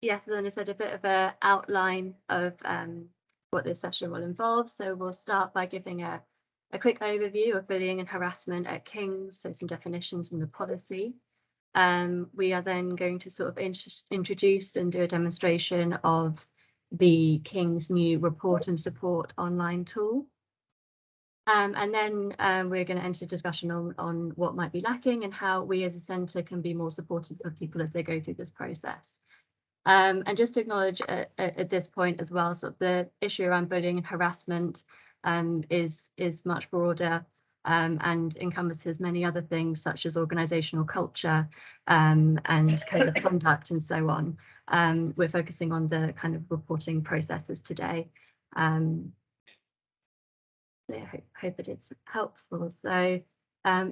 yes, as I said, a bit of an outline of what this session will involve. So we'll start by giving a quick overview of bullying and harassment at King's, so some definitions in the policy. We are then going to sort of introduce and do a demonstration of the King's new report and support online tool. And then we're going to enter a discussion on what might be lacking and how we as a centre can be more supportive of people as they go through this process. And just to acknowledge at this point as well, so the issue around bullying and harassment is much broader and encompasses many other things such as organisational culture and code of conduct and so on. We're focusing on the kind of reporting processes today. So I hope that it's helpful. So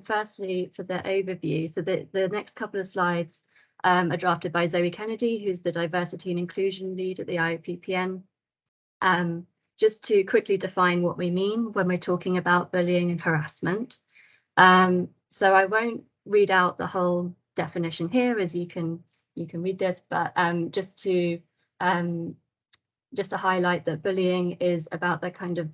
firstly, for the overview, so the next couple of slides are drafted by Zoe Kennedy, who's the Diversity and Inclusion Lead at the IOPPN. Just to quickly define what we mean when we're talking about bullying and harassment. So I won't read out the whole definition here, as you can read this, but just to highlight that bullying is about the kind of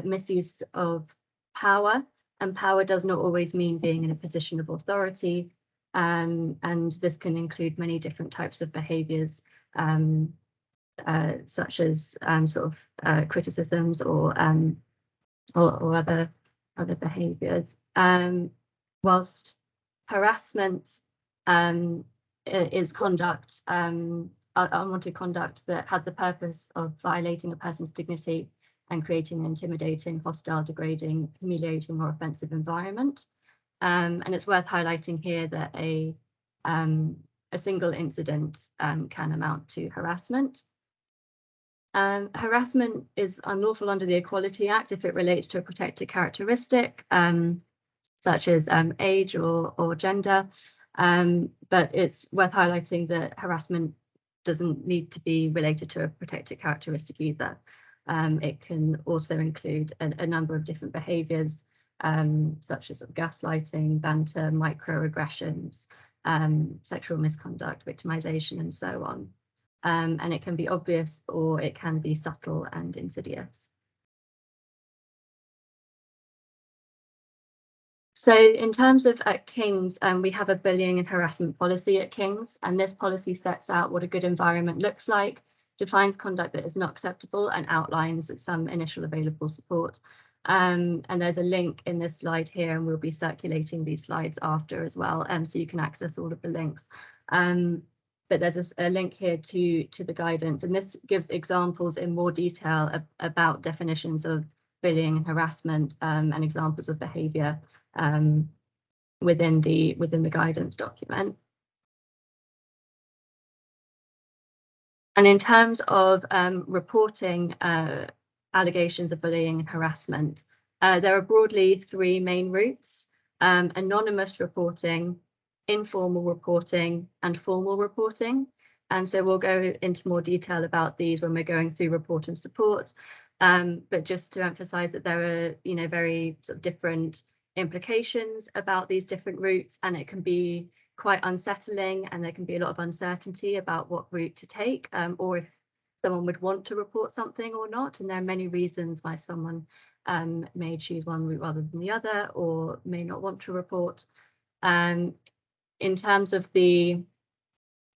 misuse of power, and power does not always mean being in a position of authority, and this can include many different types of behaviours, such as sort of criticisms or other behaviours. Whilst harassment is conduct, unwanted conduct that has the purpose of violating a person's dignity and creating an intimidating, hostile, degrading, humiliating or offensive environment. And it's worth highlighting here that a single incident can amount to harassment. Harassment is unlawful under the Equality Act if it relates to a protected characteristic, such as age or gender. But it's worth highlighting that harassment doesn't need to be related to a protected characteristic either. It can also include a number of different behaviours, such as gaslighting, banter, microaggressions, sexual misconduct, victimisation, and so on. And it can be obvious or it can be subtle and insidious. So in terms of at King's, we have a bullying and harassment policy at King's, and this policy sets out what a good environment looks like, defines conduct that is not acceptable, and outlines some initial available support. And there's a link in this slide here, and we'll be circulating these slides after as well, so you can access all of the links. But there's a link here to the guidance, and this gives examples in more detail about definitions of bullying and harassment and examples of behaviour within the guidance document. And in terms of reporting allegations of bullying and harassment, there are broadly three main routes: anonymous reporting, informal reporting, and formal reporting. And so we'll go into more detail about these when we're going through report and support. But just to emphasise that there are, very sort of different implications about these different routes, and it can be quite unsettling, and there can be a lot of uncertainty about what route to take, or if someone would want to report something or not. And there are many reasons why someone may choose one route rather than the other, or may not want to report. In terms of the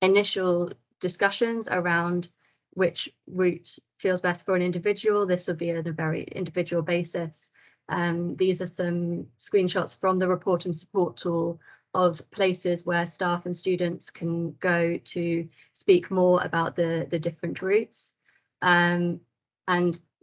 initial discussions around which route feels best for an individual, this will be on a very individual basis. These are some screenshots from the report and support tool of places where staff and students can go to speak more about the different routes. And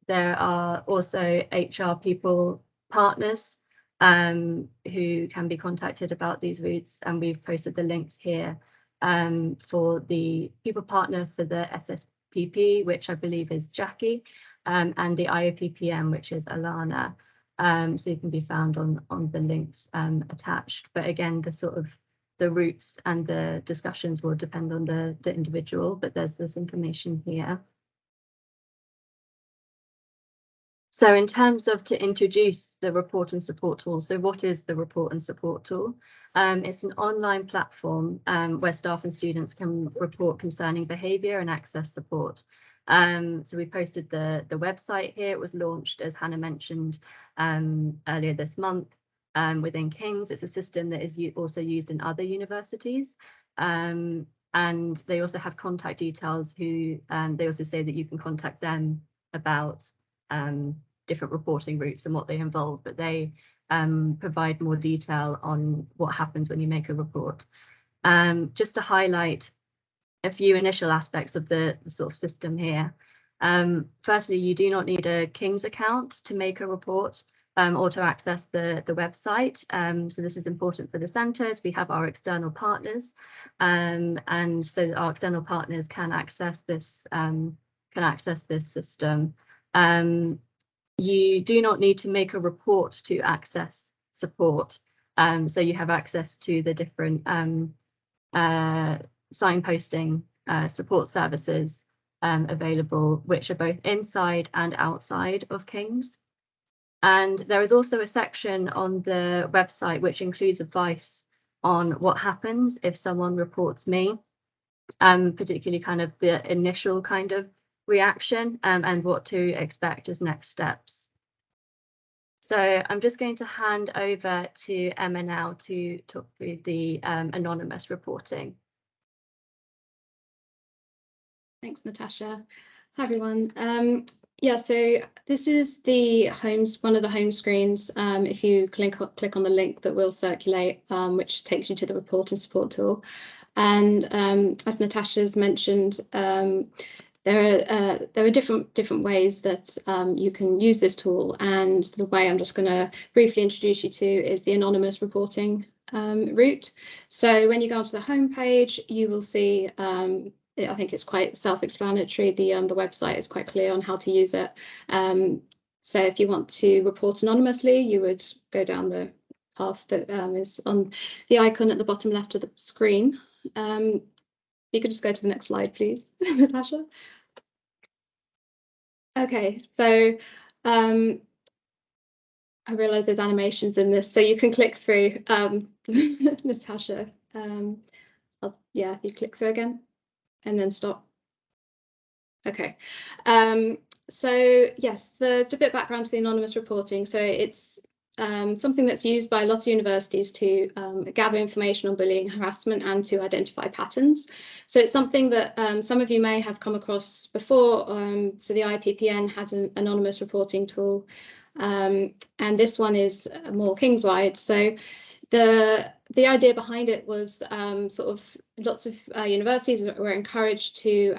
there are also HR people partners who can be contacted about these routes, and we've posted the links here for the people partner for the SSPP, which I believe is Jackie, and the IOPPM, which is Alana. So you can be found on the links attached. But again, the routes and the discussions will depend on the individual, but there's this information here. So in terms of to introduce the report and support tool, so what is the report and support tool? It's an online platform where staff and students can report concerning behaviour and access support. So we posted the website here. It was launched, as Hannah mentioned, earlier this month within King's. It's a system that is also used in other universities. And they also have contact details who they also say that you can contact them about different reporting routes and what they involve, but they provide more detail on what happens when you make a report. Just to highlight a few initial aspects of the sort of system here. Firstly, you do not need a King's account to make a report or to access the website. So this is important for the centres. We have our external partners, and so our external partners can access this system. You do not need to make a report to access support. So you have access to the different signposting support services available, which are both inside and outside of King's. And there is also a section on the website which includes advice on what happens if someone reports me, particularly kind of the initial kind of reaction and what to expect as next steps. So I'm just going to hand over to Emma now to talk through the anonymous reporting. Thanks, Natasha. Hi, everyone. Yeah, so this is the one of the home screens. If you click on the link that will circulate, which takes you to the report and support tool. And as Natasha's mentioned, there are different ways that you can use this tool, and the way I'm just going to briefly introduce you to is the anonymous reporting route. So when you go onto the home page, you will see. I think it's quite self-explanatory. The website is quite clear on how to use it. So if you want to report anonymously, you would go down the path that is on the icon at the bottom left of the screen. You could just go to the next slide, please, Natasha. Okay, so I realise there's animations in this, so you can click through, Natasha. Yeah, if you click through again. And then stop. Okay, so yes, there's a bit of background to the anonymous reporting. So it's something that's used by a lot of universities to gather information on bullying, harassment, and to identify patterns. So it's something that some of you may have come across before. So the IPPN had an anonymous reporting tool, and this one is more King's-wide. So the idea behind it was sort of lots of universities were encouraged to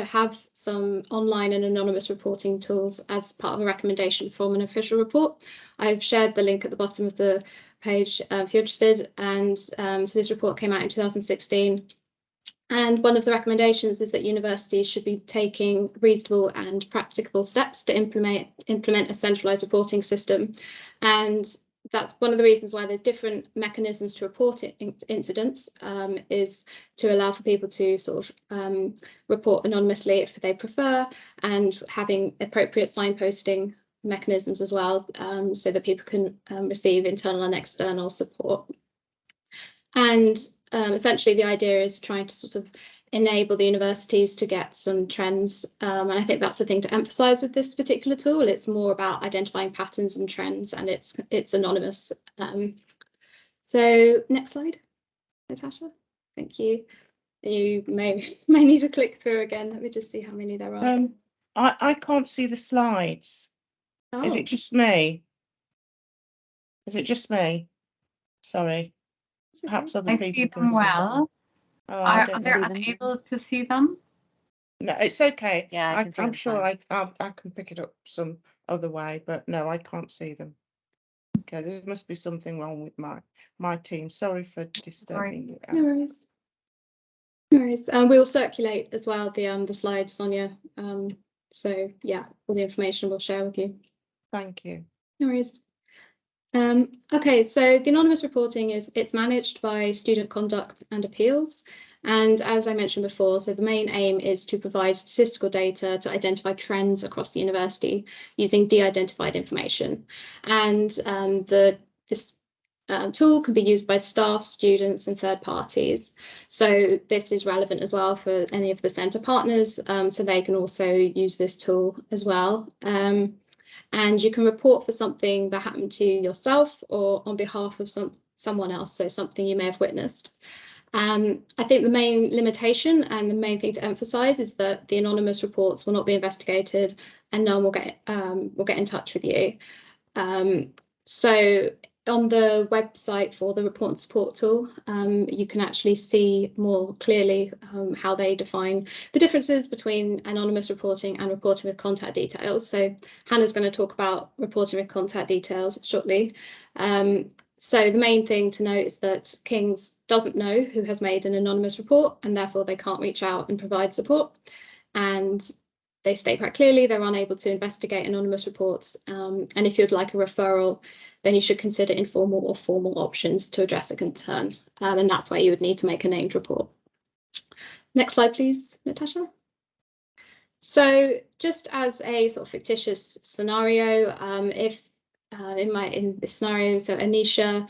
have some online and anonymous reporting tools as part of a recommendation from an official report. I've shared the link at the bottom of the page if you're interested. And so this report came out in 2016. And one of the recommendations is that universities should be taking reasonable and practicable steps to implement a centralised reporting system. And that's one of the reasons why there's different mechanisms to report incidents, is to allow for people to sort of report anonymously if they prefer, and having appropriate signposting mechanisms as well, so that people can receive internal and external support. And essentially the idea is trying to sort of enable the universities to get some trends, and I think that's the thing to emphasize with this particular tool. It's more about identifying patterns and trends, and it's anonymous. So next slide, Natasha. Thank you. You may need to click through again. Let me just see how many there are. I can't see the slides. Oh. Is it just me? Is it just me? Sorry. Perhaps other people can see them. Oh, Are they unable to see them? No, it's okay. Yeah, I'm sure I can pick it up some other way, but no, I can't see them. Okay, there must be something wrong with my team. Sorry for disturbing you. No worries. No worries. We'll circulate as well the slides, Sonia. So yeah, all the information we'll share with you. Thank you. No worries. Okay, so the anonymous reporting it's managed by Student Conduct and Appeals, And as I mentioned before, so the main aim is to provide statistical data to identify trends across the university using de-identified information. And this tool can be used by staff, students, and third parties. So this is relevant as well for any of the centre partners, so they can also use this tool as well. And you can report for something that happened to yourself or on behalf of someone else, so something you may have witnessed. I think the main limitation and the main thing to emphasise is that the anonymous reports will not be investigated and no one will get in touch with you. So on the website for the report and support tool, you can actually see more clearly how they define the differences between anonymous reporting and reporting with contact details. So Hannah's going to talk about reporting with contact details shortly. So the main thing to note is that King's doesn't know who has made an anonymous report, and therefore they can't reach out and provide support. And they state quite clearly they're unable to investigate anonymous reports. And if you'd like a referral, then you should consider informal or formal options to address a concern. And that's where you would need to make a named report. Next slide, please, Natasha. So just as a sort of fictitious scenario, if in this scenario, so Anisha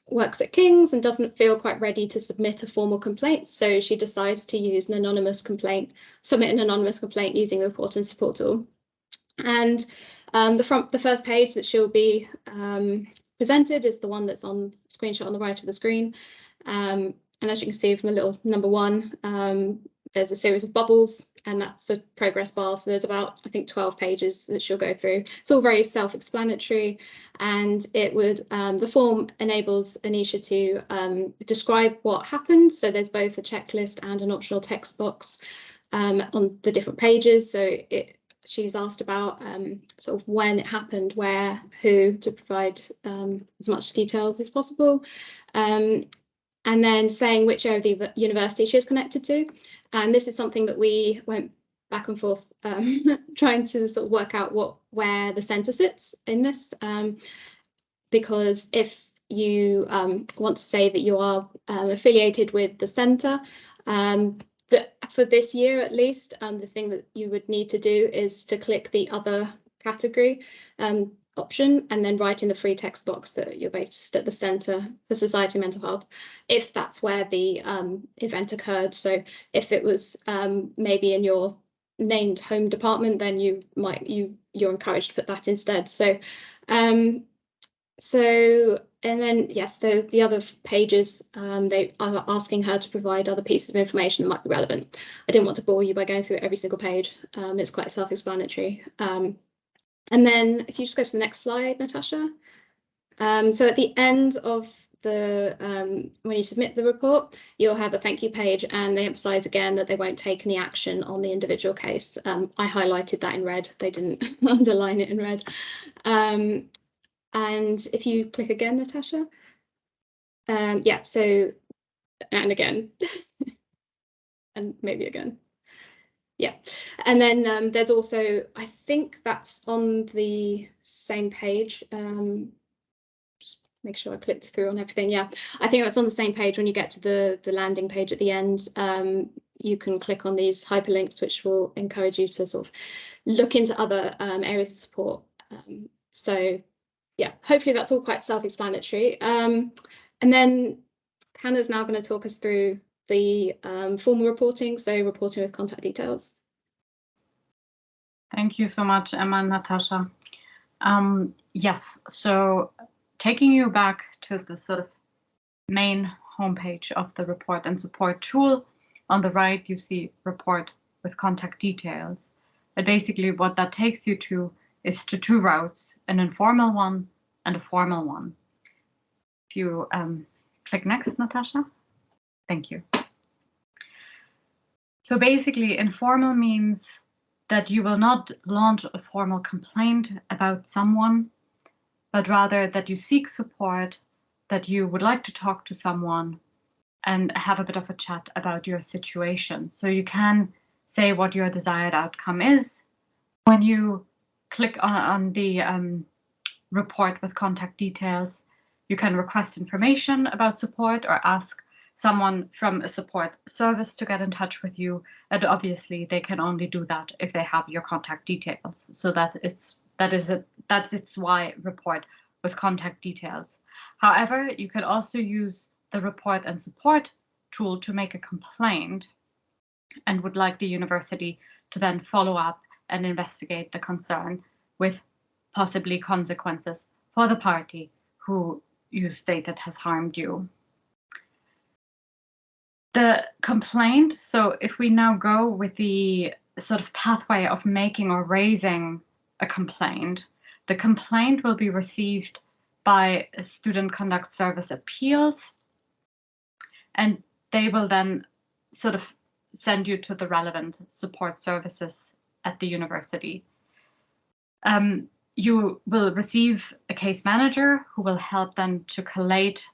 works at King's and doesn't feel quite ready to submit a formal complaint, so she decides to use an anonymous complaint, submit an anonymous complaint using the report and support tool. And the first page that she'll be presented is the one that's on screenshot on the right of the screen. And as you can see from the little number 1, there's a series of bubbles, and that's a progress bar. So there's about, I think, 12 pages that she'll go through. It's all very self-explanatory, and it would the form enables Anisha to describe what happened. So there's both a checklist and an optional text box on the different pages. So she's asked about sort of when it happened, where, who, to provide as much details as possible. And then saying which area of the university she is connected to. And this is something that we went back and forth trying to sort of work out where the centre sits in this. Because if you want to say that you are affiliated with the centre, for this year at least, the thing that you would need to do is to click the other category option and then write in the free text box that you're based at the Centre for Society and Mental Health, if that's where the event occurred. So if it was maybe in your named home department, then you're encouraged to put that instead. So and then yes, the other pages, they are asking her to provide other pieces of information that might be relevant. I didn't want to bore you by going through every single page. It's quite self-explanatory. And then if you just go to the next slide, Natasha. So at the end of the when you submit the report, you'll have a thank you page, and they emphasize again that they won't take any action on the individual case. I highlighted that in red. They didn't underline it in red. And if you click again, Natasha. Yeah, so, and again, and maybe again. Yeah, and then there's also, I think that's on the same page. Just make sure I clicked through on everything. Yeah, I think that's on the same page. When you get to the landing page at the end, you can click on these hyperlinks, which will encourage you to sort of look into other areas of support. So yeah, hopefully that's all quite self-explanatory. And then Hannah's now going to talk us through the formal reporting, so reporting with contact details. Thank you so much, Emma and Natasha. Yes, so taking you back to the sort of main homepage of the report and support tool, on the right you see report with contact details. And basically what that takes you to is to 2 routes, an informal one and a formal one. If you click next, Natasha. Thank you. So basically, informal means that you will not launch a formal complaint about someone, but rather that you seek support, that you would like to talk to someone and have a bit of a chat about your situation. So you can say what your desired outcome is. When you click on the report with contact details, you can request information about support or ask someone from a support service to get in touch with you. And obviously they can only do that if they have your contact details. So that is why report with contact details. However, you could also use the report and support tool to make a complaint and would like the university to then follow up and investigate the concern with possibly consequences for the party who you stated has harmed you. The complaint, so if we now go with the sort of pathway of making or raising a complaint, the complaint will be received by a Student Conduct Service Appeals, and they will then sort of send you to the relevant support services at the university. You will receive a case manager who will help then to collate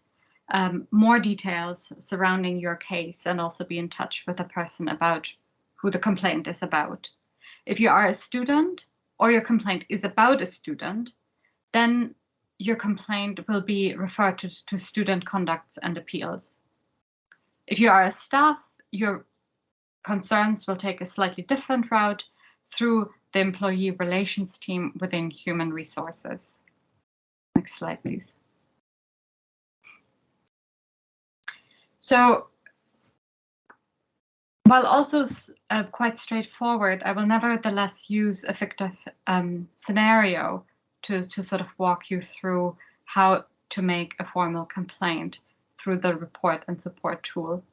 more details surrounding your case and also be in touch with the person about who the complaint is about. If you are a student or your complaint is about a student, then your complaint will be referred to Student Conducts and Appeals. If you are a staff, your concerns will take a slightly different route through the employee relations team within human resources. Next slide, please. So, while also quite straightforward, I will nevertheless use a fictive scenario to sort of walk you through how to make a formal complaint through the report and support tool.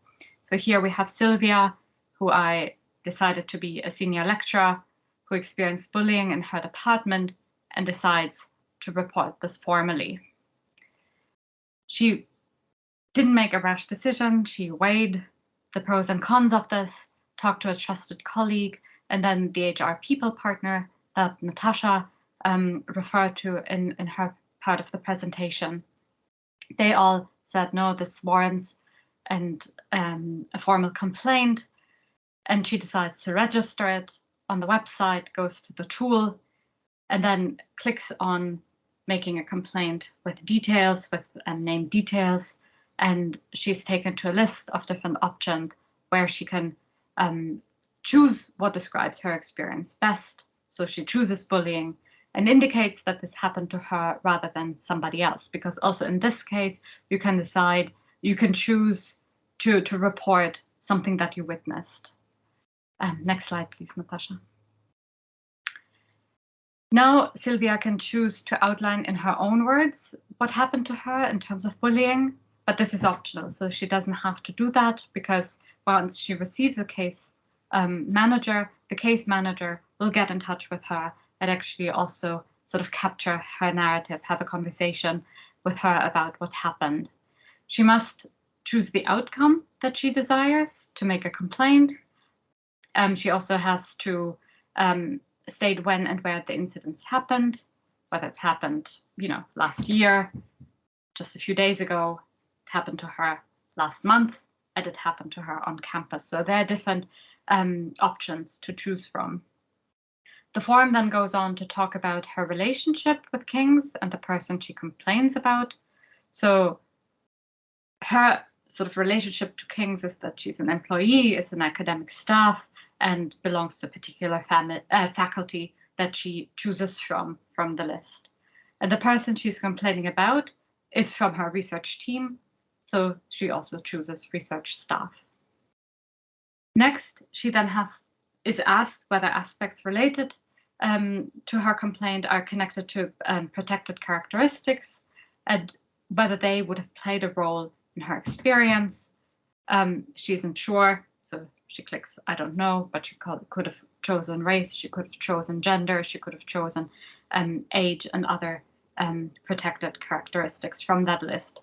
So here we have Sylvia, who I decided to be a senior lecturer who experienced bullying in her department and decides to report this formally. She didn't make a rash decision. She weighed the pros and cons of this, talked to a trusted colleague, and then the HR people partner that Natasha referred to in her part of the presentation. They all said, no, this warrants a formal complaint, and she decides to register it on the website, goes to the tool, and then clicks on making a complaint with details, with name details, and she's taken to a list of different options where she can choose what describes her experience best. So she chooses bullying and indicates that this happened to her rather than somebody else, because also in this case, you can decide, you can choose to report something that you witnessed. Next slide, please, Natasha. Now, Sylvia can choose to outline in her own words what happened to her in terms of bullying, but this is optional, so she doesn't have to do that, because once she receives a case manager, the case manager will get in touch with her and actually also sort of capture her narrative, have a conversation with her about what happened. She must choose the outcome that she desires to make a complaint. She also has to state when and where the incidents happened, whether it's happened, last year, just a few days ago, it happened to her last month, and it happened to her on campus. So there are different options to choose from. The form then goes on to talk about her relationship with King's and the person she complains about. So her sort of relationship to King's is that she's an employee, is an academic staff, and belongs to a particular faculty that she chooses from the list. And the person she's complaining about is from her research team, so she also chooses research staff. Next, she then is asked whether aspects related to her complaint are connected to protected characteristics and whether they would have played a role in her experience. She isn't sure, so she clicks, I don't know, but she could have chosen race, she could have chosen gender, she could have chosen age and other protected characteristics from that list.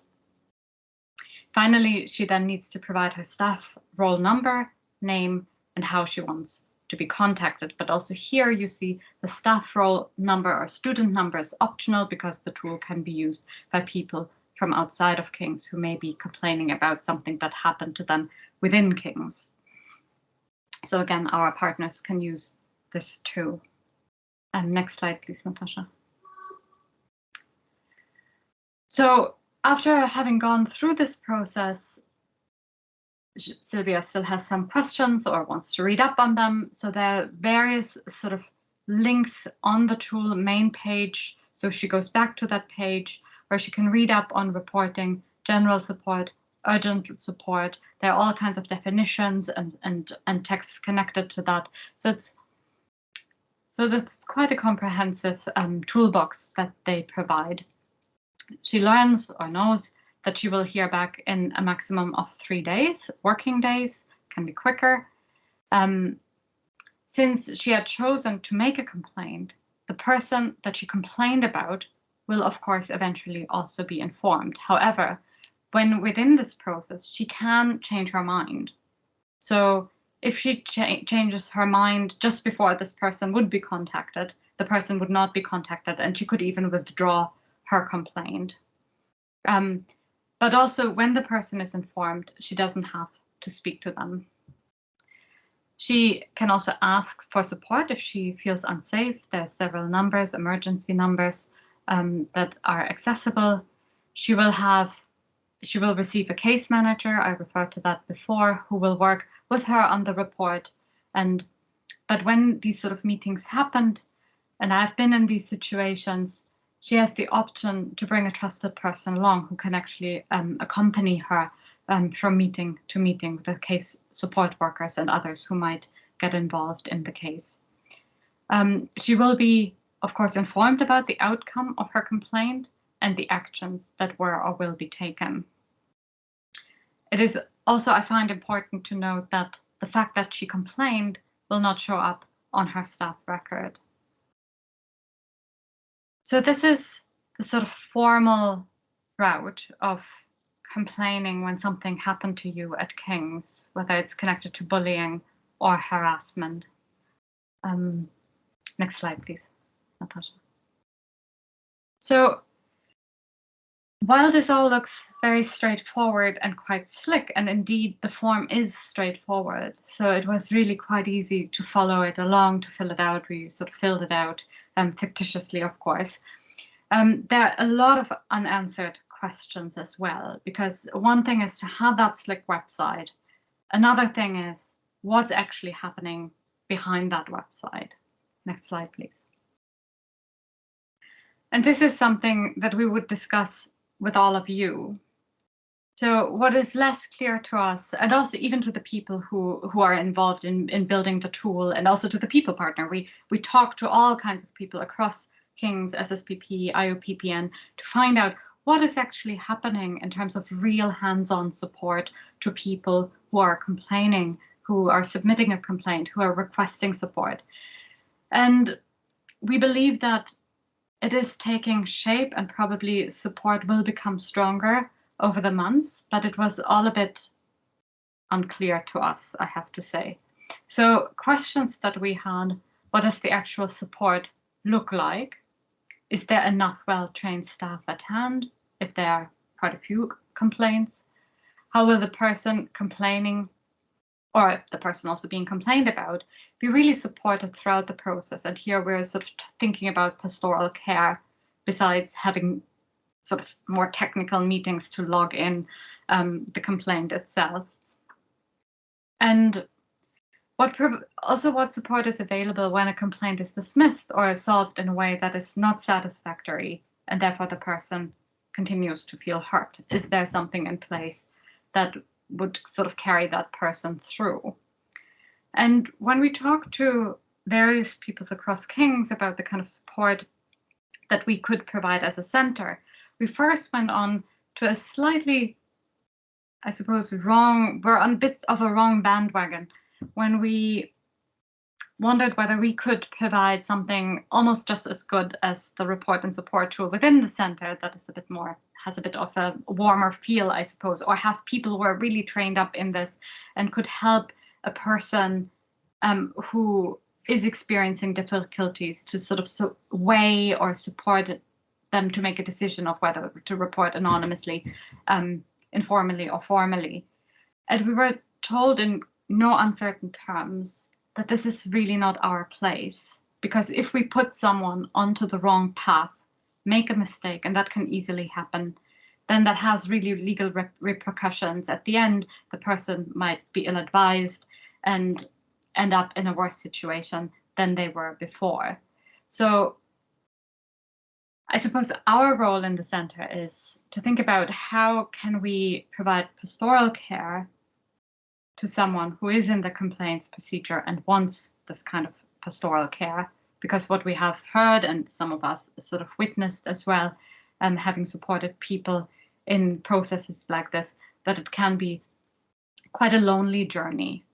Finally, she then needs to provide her staff roll number, name, and how she wants to be contacted. But also here you see the staff roll number or student number is optional because the tool can be used by people from outside of King's who may be complaining about something that happened to them within King's. So again, our partners can use this too. Next slide, please, Natasha. So after having gone through this process, Sylvia still has some questions or wants to read up on them. So there are various sort of links on the tool main page. So she goes back to that page where she can read up on reporting, general support, urgent support. There are all kinds of definitions and texts connected to that. So that's quite a comprehensive toolbox that they provide. She learns or knows that she will hear back in a maximum of 3 days, working days, can be quicker. Since she had chosen to make a complaint, the person that she complained about will of course eventually also be informed. However, when within this process, she can change her mind. So if she changes her mind just before this person would be contacted, the person would not be contacted and she could even withdraw her complaint. But also when the person is informed, she doesn't have to speak to them. She can also ask for support if she feels unsafe. There are several numbers, emergency numbers that are accessible. She will receive a case manager, I referred to that before, who will work with her on the report. But when these sort of meetings happened, and I've been in these situations, she has the option to bring a trusted person along who can actually accompany her from meeting to meeting with the case support workers and others who might get involved in the case. She will be, of course, informed about the outcome of her complaint and the actions that were or will be taken. It is also, I find, important to note that the fact that she complained will not show up on her staff record. So this is the sort of formal route of complaining when something happened to you at King's, whether it's connected to bullying or harassment. Next slide, please, Natasha. So while this all looks very straightforward and quite slick, and indeed the form is straightforward, so it was really quite easy to follow it along, to fill it out. We sort of filled it out fictitiously, of course. There are a lot of unanswered questions as well, because one thing is to have that slick website. Another thing is what's actually happening behind that website. Next slide, please. And this is something that we would discuss with all of you. So what is less clear to us, and also even to the people who are involved in building the tool, and also to the people partner, we talk to all kinds of people across King's, SSPP, IOPPN to find out what is actually happening in terms of real hands-on support to people who are complaining, who are submitting a complaint, who are requesting support. And we believe that it is taking shape and probably support will become stronger over the months, but it was all a bit unclear to us, I have to say. So questions that we had: what does the actual support look like? Is there enough well-trained staff at hand if there are quite a few complaints? How will the person complaining, or the person also being complained about, be really supported throughout the process? And here we're sort of thinking about pastoral care, besides having sort of more technical meetings to log in the complaint itself. And what support is available when a complaint is dismissed or is solved in a way that is not satisfactory, and therefore the person continues to feel hurt? Is there something in place that would sort of carry that person through? And when we talk to various people across King's about the kind of support that we could provide as a center, we first went on to a slightly, I suppose, we're on a bit of a wrong bandwagon when we wondered whether we could provide something almost just as good as the report and support tool within the center that is a bit more, has a bit of a warmer feel, I suppose, or have people who are really trained up in this and could help a person who is experiencing difficulties to sort of weigh or support them to make a decision of whether to report anonymously, informally or formally. And we were told in no uncertain terms that this is really not our place, because if we put someone onto the wrong path, make a mistake, and that can easily happen, then that has really legal repercussions. At the end, the person might be ill-advised and end up in a worse situation than they were before. So I suppose our role in the center is to think about how can we provide pastoral care to someone who is in the complaints procedure and wants this kind of pastoral care, because what we have heard and some of us sort of witnessed as well, having supported people in processes like this, that it can be quite a lonely journey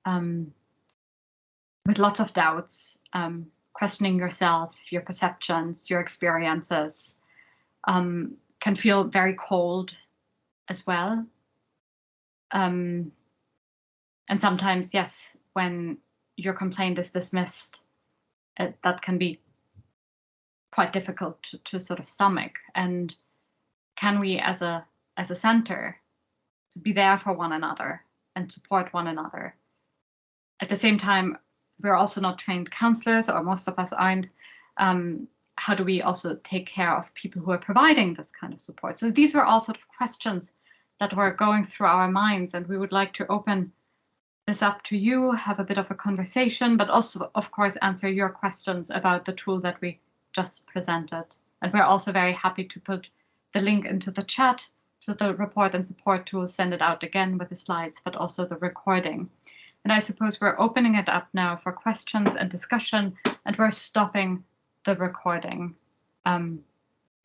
with lots of doubts, questioning yourself, your perceptions, your experiences, can feel very cold as well. And sometimes, yes, when your complaint is dismissed, that can be quite difficult to sort of stomach. And can we, as a center, to be there for one another and support one another? At the same time, we're also not trained counselors, or most of us aren't. How do we also take care of people who are providing this kind of support? So these were all sort of questions that were going through our minds, and we would like to open this up to you, have a bit of a conversation, but also, of course, answer your questions about the tool that we just presented. And we're also very happy to put the link into the chat to the report and support tool, send it out again with the slides, but also the recording. And I suppose we're opening it up now for questions and discussion, and we're stopping the recording